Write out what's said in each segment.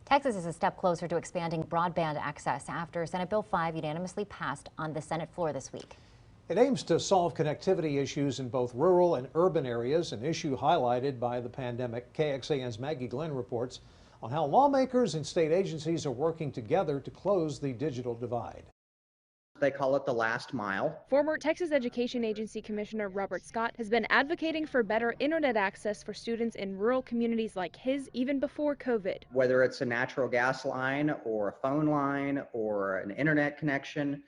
Texas is a step closer to expanding broadband access after Senate Bill 5 unanimously passed on the Senate floor this week. It aims to solve connectivity issues in both rural and urban areas, an issue highlighted by the pandemic. KXAN's Maggie Glenn reports on how lawmakers and state agencies are working together to close the digital divide. They call it the last mile. Former Texas Education Agency Commissioner Robert Scott has been advocating for better internet access for students in rural communities like his even before COVID. Whether it's a natural gas line or a phone line or an internet connection,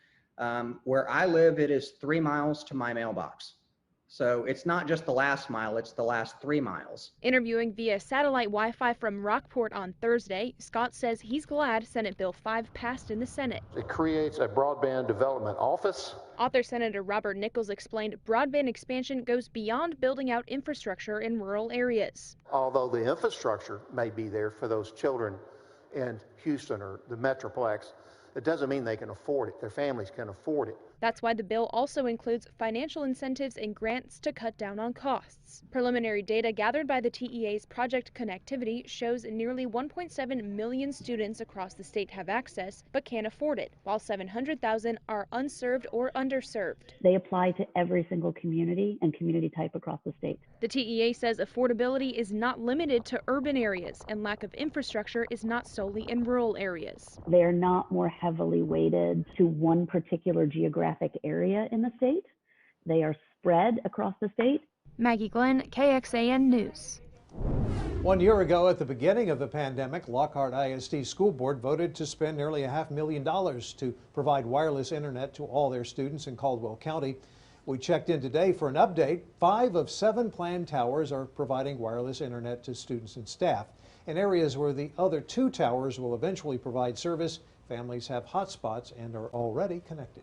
where I live, it is 3 miles to my mailbox. So it's not just the last mile, it's the last 3 miles. Interviewing via satellite Wi-Fi from Rockport on Thursday, Scott says he's glad Senate Bill 5 passed in the Senate. It creates a broadband development office. Author Senator Robert Nichols explained broadband expansion goes beyond building out infrastructure in rural areas. Although the infrastructure may be there for those children in Houston or the Metroplex, it doesn't mean they can afford it. Their families can afford it. That's why the bill also includes financial incentives and grants to cut down on costs. Preliminary data gathered by the TEA's Project Connectivity shows nearly 1.7 million students across the state have access but can't afford it, while 700,000 are unserved or underserved. They apply to every single community and community type across the state. The TEA says affordability is not limited to urban areas and lack of infrastructure is not solely in rural areas. They are not more heavily weighted to one particular geographic area in the state. They are spread across the state. Maggie Glenn, KXAN News. 1 year ago, at the beginning of the pandemic, Lockhart ISD School Board voted to spend nearly $500,000 to provide wireless internet to all their students in Caldwell County. We checked in today for an update. 5 of 7 planned towers are providing wireless internet to students and staff. In areas where the other 2 towers will eventually provide service, families have hotspots and are already connected.